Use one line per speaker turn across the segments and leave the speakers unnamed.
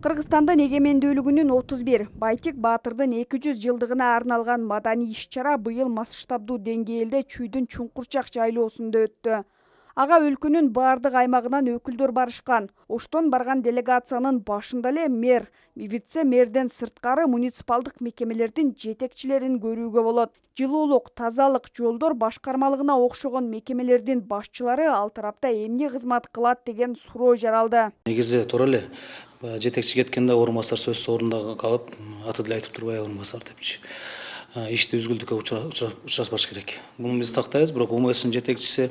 Кыргызстандын эгемендүүлүгүнүн 31, Байтик Баатырдын 200 жылдыгына арналган маданий иш-чара быйыл масштабдуу деңгээлде Чүйдүн Чуңкурчак жайлоосунда өттү. Ага өлкөнүн бардык аймагынан өкүлдөр барышкан. Оштон барган делегациянын башында эле мэр, вице-мэрден сырткары муниципалдык мекемелердин жетекчилерин көрүүгө болот. Жылуулук, тазалык, жолдор башкармалыгына окшогон мекемелердин башчылары ал тарапта эмне кызмат кылат деген суроо жаралды.
Негизи туура эле жетекчи кеткенде орун басар сөз орунда калып, аты деле айтып турбай орун басар депчи. Иште үзгүлтүккө учурашпаш керек. Буну биз тактайбыз, бирок УМСдин жетекчиси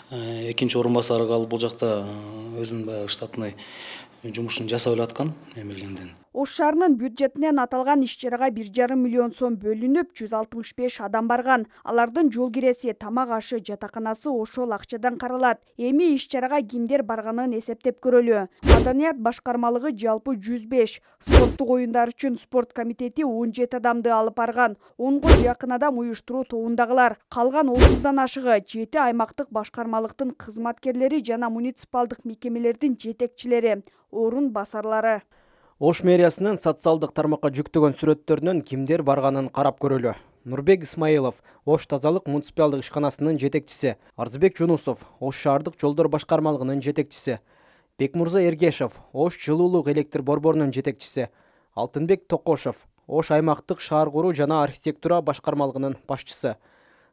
экинчи орун басары калып бул жакта өзүнүн баягы штатный жумушун жасап эле аткан эмилгенден.
Ош шаарынын бюджетинен аталган иш-чарага 1,5 миллион сом бөлүнүп, 165 адам барган. Алардын жол киреси, тамак ашы, жатаканасы ошол акчадан каралат. Эми иш-чарага кимдер барганын эсептеп көрөлү. Маданият башкармалыгы жалпы 105, спорттук оюндар үчүн спорт комитети 17 адамды алып барган. 10го жакын адам уюштуруу тобундагылар. Калган 30дан ашыгы 7 аймактык башкармалыктын кызматкерлери жана муниципалдык мекемелердин жетекчилери, орун басарлары.
Ош мэриясынын социалдык тармакка жүктөгөн сүрөттөрүнөн кимдер барганын карап көрөлү. Нурбек Исмаилов, Ош тазалык муниципалдык ишканасынын жетекчиси. Арзыбек Жунусов, Ош шаардык жолдор башкармалыгынын жетекчиси. Бекмурза Эргешев, Ош жылуулук электр борборунун жетекчиси. Алтынбек Токошов, Ош аймактык шаар куруу жана архитектура башкармалыгынын башчысы.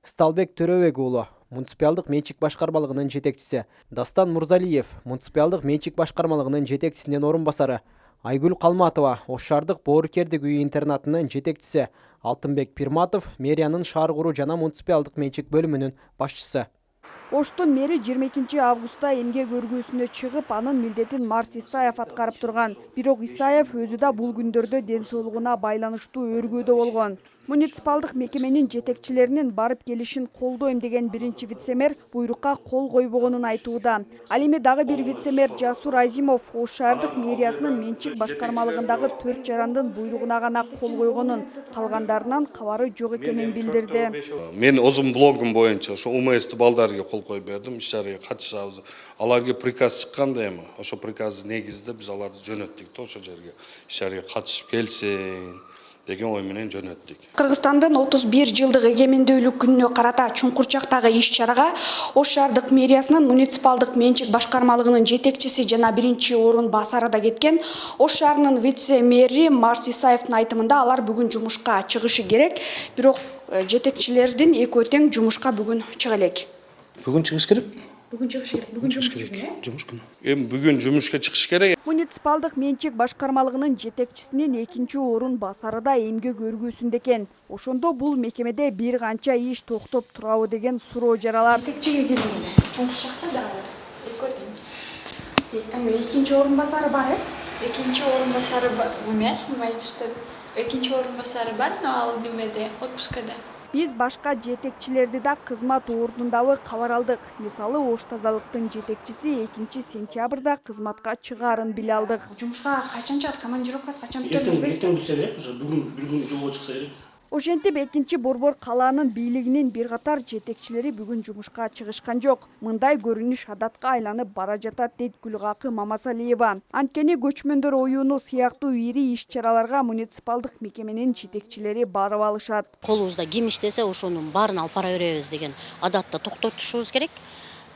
Сталбек Төрөбек уулу, муниципалдык менчик башкармалыгынын жетекчиси. Дастан Мурзалиев, муниципалдык менчик башкармалыгынын жетекчисинин орун басары. Айгүл Калматова, Ош шаардык боорукердик үй интернатынын жетекчиси. Алтынбек Пирматов, мэриянын шаар куруу жана муниципалдык менчик бөлүмүнүн башчысы.
Оштун мэри 22 августта эмгек өргүүсүнө чыгып, анын милдетин Марс Исаев аткарып турган. Бирок Исаев өзү да бул күндөрдө ден соолугуна байланыштуу өргүүдө болгон. Муниципалдык мекеменин жетекчилеринин барып келишин колдойм деген биринчи вице-мэр буйрукка кол койбогонун айтууда. Ал эми дагы бир вице-мэр Жасур Азимов Ош шаардык мэриясынын менчик башкармалыгындагы 4 жарандын буйругуна гана кол койгонун, калгандарынан кабары жок экенин билдирди.
Мен өзүм блогум боюнча ошо УМС балдарга кол коюп бердим, иш-чарага катышабыз. Аларга приказ чыкканда эми ошо приказы негизинде биз аларды жөнөттүк да ошо жерге иш-чарага катышып келсин деген ой менен жөнөттүк.
Кыргызстандын 31 жылдык эгемендүүлүк күнүнө карата Чуңкурчактагы иш-чарага Ош шаардык мэриясынын муниципалдык менчик башкармалыгынын жетекчиси жана биринчи орун басары да кеткен. Ош шаарынын вице-мэри Марс Исаевдин айтымында алар бүгүн жумушка чыгышы керек, бирок жетекчилердин экөө тең жумушка бүгүн чыга элек.
Бүгүн чыгыш керек?
Бүгүн чыгыш керек. Бүгүн жумуш керек.
Жумуш күнү.
Эми бүгүн жумушка чыгыш керек.
Муниципалдык менчик башкармалыгынын жетекчисинин экинчи орун басары да эмгек өргүүсүндө экен. Ошондо бул мекемеде бир канча иш токтоп турабы деген суроо жаралат.
Жетекчиге келгенде Чуңкурчакта дагы экөө тең. Эми экинчи орун басары бар,
Экинчи орун басары эмес, айтышты. Экинчи орун басары бар, но ал немеде, отпускада.
Биз башка жетекчилерди да кызмат ордундабы кабар алдык. Мисалы, Ош тазалыктын жетекчиси 2-сентябрда кызматка чыгаарын биле алдык.
жумушка качан чыгат, командировкасы качан бүтөт билбейсизби?
бүтсө керек, уже бүгүн бир күн жолго чыкса керек.
Ошентип 2-борбор калаанын бийлигинин бир катар жетекчилери бүгүн жумушка чыгышкан жок. Мындай көрүнүш адатка айланып бара жатат дейт Гүлгакы Мамасалиева. Анткени көчмөндөр оюну сыяктуу ири иш-чараларга муниципалдык мекеменин жетекчилери барып алышат.
Колубузда ким иштесе ошонун баарын алып бара беребиз деген адатты токтотушубуз керек.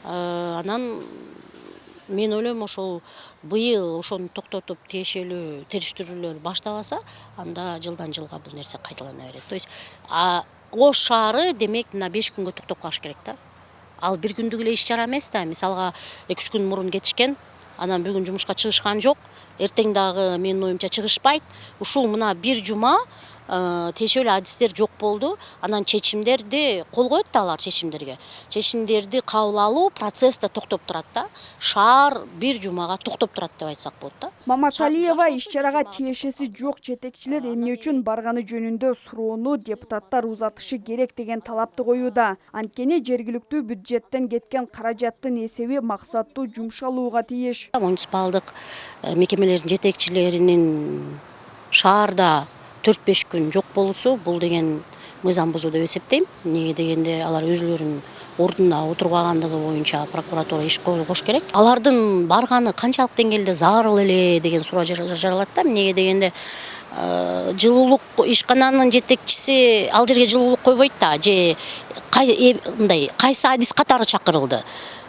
Анан мен ойлойм, ошол быйыл ошону токтотуп тиешелүү териштирүүлөр баштабаса, анда жылдан жылга бул нерсе кайталана берет. То есть Ош шаары демек мына 5 күнгө токтоп калыш керек да. Ал бир күндүк эле иш-чара эмес да. Мисалга 2-3 күн мурун кетишкен, анан бүгүн жумушка чыгышкан жок. Эртең дагы менин оюмча чыгышпайт. Ушул мына бир жума тиешелүү адистер жок болду. Анан чечимдерди кол коет да алар чечимдерге. Чечимдерди кабыл алуу процессте токтоп турат да. Шаар бир жумага токтоп турат деп айтсак болот да.
Мамасалиева иш-чарага тиешеси жок жетекчилер эмне үчүн барганы жөнүндө суроону депутаттар узатышы керек деген талапты коюуда. Анткени жергиликтүү бюджеттен кеткен каражаттын эсеби максаттуу жумшалууга тийиш.
Муниципалдык мекемелердин жетекчилеринин шаарда 4-5 күн жок болуусу бул деген мыйзам бузуу деп эсептейм. Неге дегенде алар өзүлөрүнүн ордуна отурбагандыгы боюнча прокуратура иш козгош керек. Алардын барганы канчалык деңгээлде зарыл эле деген суроо жаралат да. Эмнеге дегенде жылуулук ишкананын жетекчиси ал жерге жылуулук койбойт да, же мындай кайсы адис катары чакырылды,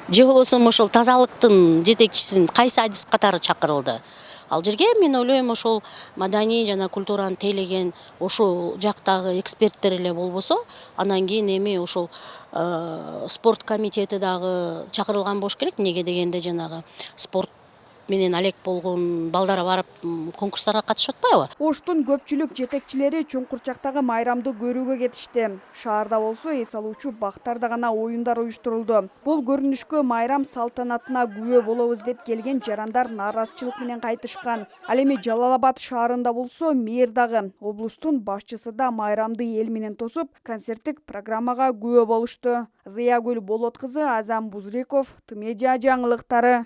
же болбосо ошол тазалыктын жетекчисин кайсы адис катары чакырылды. Ал жерге мен ойлойм ошол маданий жана культураны тейлеген ошол жактагы эксперттер эле болбосо, анан кийин эми ошол спорт комитети дагы чакырылган болуш керек. Неге дегенде жанагы спорт менен алек болгон балдары барып конкурстарга катышып атпайбы?
Оштун көпчүлүк жетекчилери Чоңкурчактагы майрамды көрүүгө кетишти. Шаарда болсо эс алуучу бактарда гана оюндар уюштурулду. Бул көрүнүшкө майрам салтанатына күбө болобуз деп келген жарандар нааразычылык менен кайтышкан. Ал эми Жалал Абад шаарында болсо мэр дагы, облустун башчысы да майрамды эл менен тосуп, концерттик программага күбө болушту. Зыягүл Болот кызы, Азам Бузриков, Тмедиа жаңылыктары.